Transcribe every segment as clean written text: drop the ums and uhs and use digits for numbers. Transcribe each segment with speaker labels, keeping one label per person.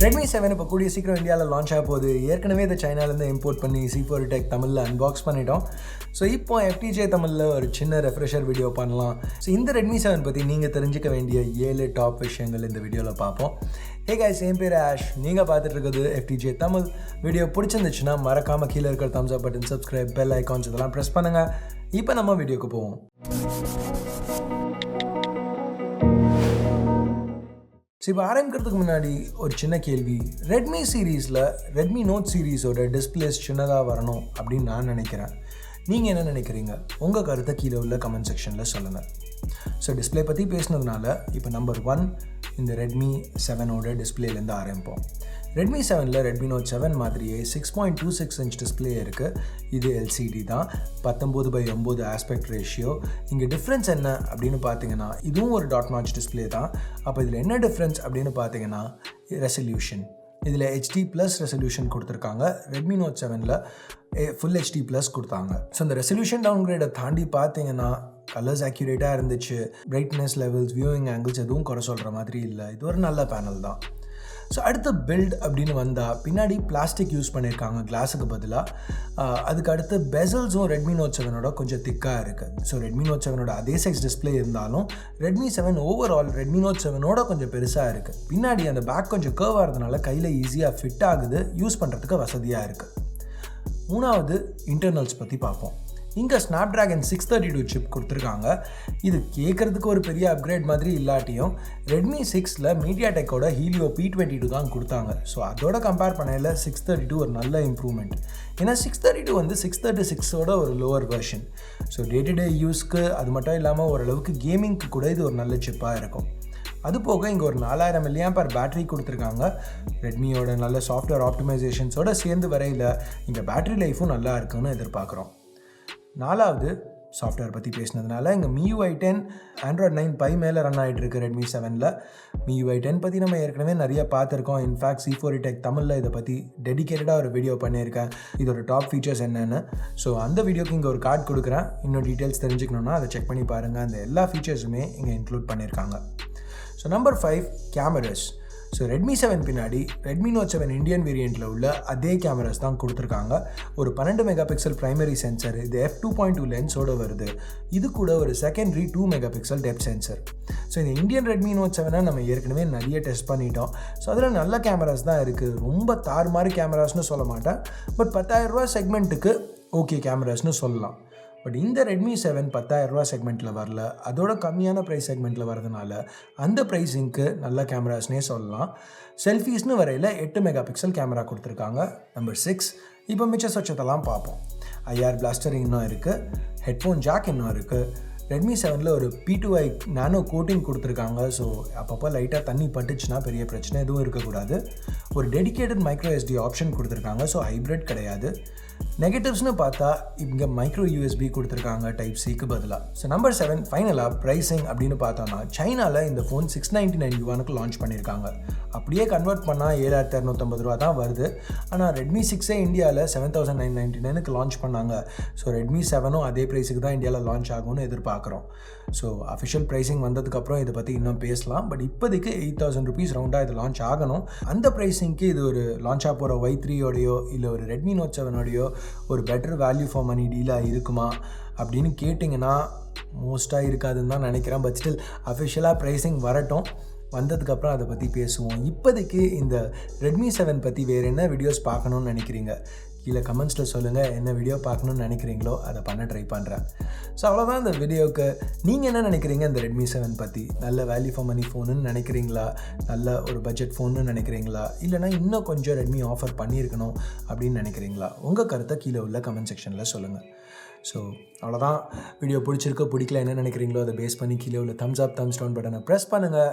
Speaker 1: Redmi 7 இப்போ கூடிய சீக்கிரம் இந்தியாவில் லான்ச் ஆக போகுது. ஏற்கனவே இதை சைனாலேருந்து இம்போர்ட் பண்ணி C4 டெக் தமிழில் அன்பாக்ஸ் பண்ணிட்டோம். ஸோ இப்போ FTJ தமிழில் ஒரு சின்ன ரெஃப்ரெஷர் வீடியோ பண்ணலாம். ஸோ இந்த Redmi 7 பற்றி நீங்கள் தெரிஞ்சிக்க வேண்டிய 7 டாப் விஷயங்கள் இந்த வீடியோவில் பார்ப்போம். ஹே கைஸ், என் பேர் ஆஷ். நீங்கள் பார்த்துட்டு இருக்கிறது FTJ தமிழ். வீடியோ பிடிச்சிருந்துச்சுன்னா மறக்காமல் கீழே இருக்கிற தம்ஸ் அப் பட்டன், சப்ஸ்கிரைப், பெல் ஐகான்ஸ் இதெல்லாம் ப்ரெஸ் பண்ணுங்கள். இப்போ நம்ம வீடியோக்கு போவோம். ஸோ இப்போ ஆரம்பிக்கிறதுக்கு முன்னாடி ஒரு சின்ன கேள்வி. ரெட்மி சீரீஸில் ரெட்மி நோட் சீரீஸோட டிஸ்பிளேஸ் சின்னதாக வரணும் அப்படின்னு நான் நினைக்கிறேன். நீங்கள் என்ன நினைக்கிறீங்க? உங்கள் கருத்தை கீழே உள்ள கமெண்ட் செக்ஷனில் சொல்லுங்கள். ஸோ டிஸ்பிளே பற்றி பேசினதுனால இப்போ நம்பர் 1 இந்த ரெட்மி 7ஓட டிஸ்பிளேலேருந்து ஆரம்பிப்போம். ரெட்மி 7ல் ரெட்மி நோட் 7 மாதிரியே 6.26 இன்ச் டிஸ்பிளே இருக்குது. இது LCD தான், 19:9 ஆஸ்பெக்ட் ரேஷியோ. இங்கே டிஃப்ரென்ஸ் என்ன அப்படின்னு பார்த்தீங்கன்னா, இதுவும் ஒரு டாட் நாட்ச் டிஸ்பிளே தான். அப்போ இதில் என்ன டிஃப்ரென்ஸ் அப்படின்னு பார்த்தீங்கன்னா, ரெசல்யூஷன். இதில் HD+ ரெசல்யூஷன் கொடுத்துருக்காங்க. ரெட்மி நோட் 7ல் ஃபுல் HD+ கொடுத்தாங்க. ஸோ இந்த ரெசல்யூஷன் டவுன்கிரேடை தாண்டி பார்த்தீங்கன்னா கலர்ஸ் அக்யூரேட்டாக இருந்துச்சு. பிரைட்னஸ் லெவல்ஸ், வியூவிங் ஆங்கிள்ஸ் எதுவும் குறை சொல்கிற மாதிரி இல்லை. இது ஒரு நல்ல பேனல் தான். ஸோ அடுத்த பில்ட் அப்படின்னு வந்தால் பின்னாடி பிளாஸ்டிக் யூஸ் பண்ணியிருக்காங்க கிளாஸுக்கு பதிலாக. அதுக்கு அடுத்து பெசல்ஸும் ரெட்மி நோட் 7ஓட கொஞ்சம் திக்காக இருக்குது. ஸோ ரெட்மி நோட் 7ஓட அதே சைஸ் டிஸ்பிளே இருந்தாலும் ரெட்மி 7 ஓவரால் ரெட்மி நோட் 7ஓட கொஞ்சம் பெருசாக இருக்குது. பின்னாடி அந்த பேக் கொஞ்சம் கர்வ் ஆகிறதுனால கையில் ஈஸியாக ஃபிட் ஆகுது, யூஸ் பண்ணுறதுக்கு வசதியாக இருக்குது. மூணாவது இன்டர்னல்ஸ் பற்றி பார்ப்போம். இங்கே Snapdragon 632 சிப் கொடுத்துருக்காங்க. இது கேட்குறதுக்கு ஒரு பெரிய அப்கிரேட் மாதிரி இல்லாட்டியும் ரெட்மி 6ல் மீடியாடெக்கோட ஹீலியோ P22 தான் கொடுத்தாங்க. ஸோ அதோட கம்பேர் பண்ணையில் 632 ஒரு நல்ல இம்ப்ரூவ்மெண்ட். ஏன்னா 632 வந்து 636ஓட ஒரு lower version. So day to day யூஸ்க்கு அது மட்டும் இல்லாமல் ஓரளவுக்கு கேமிங்க்கு கூட இது ஒரு நல்ல சிப்பாக இருக்கும். அது போக இங்கே ஒரு 4000 mAh பேட்டரி கொடுத்துருக்காங்க. ரெட்மியோட நல்ல சாஃப்ட்வேர் ஆப்டிமைசேஷன்ஸோடு சேர்ந்து வரையில் இங்கே பேட்டரி லைஃபும் நல்லா இருக்குன்னு எதிர்பார்க்குறோம். நாலாவது சாஃப்ட்வேர் பற்றி பேசினதுனால இங்கே MIUI 10 Android 9 Pie மேலே ரன் ஆகிட்டு இருக்கு ரெட்மி 7ல். MIUI 10 பற்றி நம்ம ஏற்கனவே நிறைய பார்த்துருக்கோம். இன்ஃபேக்ட் C4 டெக் தமிழில் இதை பற்றி டெடிக்கேட்டடாக ஒரு வீடியோ பண்ணியிருக்கேன், இதோட டாப் ஃபீச்சர்ஸ் என்னென்னு. ஸோ அந்த வீடியோக்கு இங்கே ஒரு கார்டு கொடுக்குறேன். இன்னும் டீட்டெயில்ஸ் தெரிஞ்சுக்கணுன்னா அதை செக் பண்ணி பாருங்கள். அந்த எல்லா ஃபீச்சர்ஸுமே இங்கே இன்க்ளூட் பண்ணியிருக்காங்க. So number 5 cameras. So Redmi 7 பின்னாடி ரெட்மி நோட் 7 இந்தியன் வேரியண்ட்டில் உள்ள அதே கேமராஸ் தான் கொடுத்துருக்காங்க. ஒரு 12 மெகாபிக்சல் ப்ரைமரி சென்சர், இது f2.2 லென்ஸோடு வருது. இது கூட ஒரு secondary 2 megapixel depth sensor. So இந்த இந்தியன் ரெட்மி நோட் 7 நம்ம ஏற்கனவே நிறைய டெஸ்ட் பண்ணிட்டோம். ஸோ அதில் நல்ல கேமராஸ் தான் இருக்குது. ரொம்ப தாறுமாறு கேமராஸ்னு சொல்ல மாட்டேன், பட் 10,000 ரூபா செக்மெண்ட்டுக்கு ஓகே கேமராஸ்னு சொல்லலாம். பட் இந்த ரெட்மி 7 10,000 ரூபா செக்மெண்ட்டில் வரல, அதோட கம்மியான ப்ரைஸ் செக்மெண்ட்டில் வரதுனால அந்த ப்ரைஸிங்க்கு நல்ல கேமராஸ்னே சொல்லலாம். செல்ஃபீஸ்னு வரையில் 8 மெகாபிக்சல் கேமரா கொடுத்துருக்காங்க. நம்பர் 6 இப்போ மிச்ச சொச்சத்தெல்லாம் பார்ப்போம். IR பிளாஸ்டர் இன்னும் இருக்குது, ஹெட்ஃபோன் ஜாக் இன்னும் இருக்குது. ரெட்மி 7ல் ஒரு P2i நானோ கோட்டிங் கொடுத்துருக்காங்க. ஸோ அப்பப்போ லைட்டாக தண்ணி பட்டுச்சுன்னா பெரிய பிரச்சனை எதுவும் இருக்கக்கூடாது. ஒரு டெடிக்கேட்டட் மைக்ரோ SD ஆப்ஷன் கொடுத்துருக்காங்க. ஸோ ஹைப்ரிட் கிடையாது. நெகட்டிவ்ஸ்னு பார்த்தா இங்கே மைக்ரோ USB கொடுத்துருக்காங்க டைப் சிக்கு பதிலாக. ஸோ நம்பர் 7 ஃபைனலாக ப்ரைஸிங் அப்படின்னு பார்த்தோன்னா சைனாவில் இந்த ஃபோன் 699 யுவானுக்கு லான்ச் பண்ணியிருக்காங்க. அப்படியே கன்வெர்ட் பண்ணால் 7,250 ரூபா தான் வருது. ஆனால் ரெட்மி 6 இந்தியாவில் 7,999க்கு லான்ச் பண்ணாங்க. ஸோ ரெட்மி 7ம் அதே ப்ரைஸுக்கு தான் இந்தியாவில் லான்ச் ஆகும்னு எதிர்பார்க்குறோம். ஸோ அஃபிஷியல் ப்ரைஸிங் வந்ததுக்கப்புறம் இதை பற்றி இன்னும் பேசலாம். பட் இப்போதைக்கு 8,000 ருபீஸ் ரவுண்டாக இது லான்ச் ஆகணும். அந்த ப்ரைஸிங்க்கு இது ஒரு லான்ச் ஆக போகிற Y3யோடையோ இல்லை ஒரு ரெட்மி நோட் 7ஓடையோ ஒரு பெட்டர் வேல்யூ ஃபார் மணி டீலாக இருக்குமா அப்படின்னு கேட்டிங்கன்னா மோஸ்ட்டாக இருக்காதுன்னு தான் நினைக்கிறேன். பட் ஸ்டில் அஃபிஷியலாக ப்ரைஸிங் வரட்டும், வந்ததுக்கப்புறம் அதை பற்றி பேசுவோம். இப்போதைக்கு இந்த ரெட்மி 7 பற்றி வேறு என்ன வீடியோஸ் பார்க்கணுன்னு நினைக்கிறீங்க கீழே கமெண்ட்ஸில் சொல்லுங்கள். என்ன வீடியோ பார்க்கணுன்னு நினைக்கிறீங்களோ அதை பண்ண ட்ரை பண்ணுறேன். ஸோ அவ்வளோதான் இந்த வீடியோவுக்கு. நீங்கள் என்ன நினைக்கிறீங்க இந்த ரெட்மி 7 பற்றி? நல்ல வேல்யூ ஃபார் மணி ஃபோனுன்னு நினைக்கிறீங்களா? நல்ல ஒரு பட்ஜெட் ஃபோன்னு நினைக்கிறீங்களா? இல்லைனா இன்னும் கொஞ்சம் ரெட்மி ஆஃபர் பண்ணியிருக்கணும் அப்படின்னு நினைக்கிறீங்களா? உங்கள் கருத்தை கீழே உள்ள கமெண்ட் செக்ஷனில் சொல்லுங்கள். ஸோ அவ்வளோதான். வீடியோ பிடிக்கல என்ன நினைக்கிறீங்களோ அதை பேஸ் பண்ணி கீழே உள்ள தம்ஸ் அப் தம்ஸ் டவுன் பட்டனை ப்ரெஸ் பண்ணுங்கள்.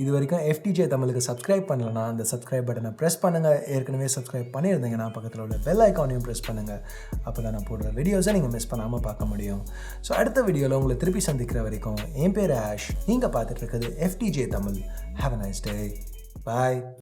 Speaker 1: இது வரைக்கும் FTJ தமிழுக்கு சப்ஸ்கிரைப் பண்ணலன்னா அந்த சப்ஸ்கிரைப் பட்டனை ப்ரெஸ் பண்ணுங்கள். ஏற்கனவே சப்ஸ்கிரைப் பண்ணியிருந்தீங்கன்னா பக்கத்தில் உள்ள பெல் ஐக்கானையும் ப்ரெஸ் பண்ணுங்கள். அப்போ தான் நான் போடுற வீடியோஸை நீங்கள் மிஸ் பண்ணாமல் பார்க்க முடியும். ஸோ அடுத்த வீடியோவில் உங்களை திருப்பி சந்திக்கிற வரைக்கும் என் பேர் ஆஷ். நீங்கள் பார்த்துட்டு இருக்கிறது FTJ Tamil. Have a nice day. Bye.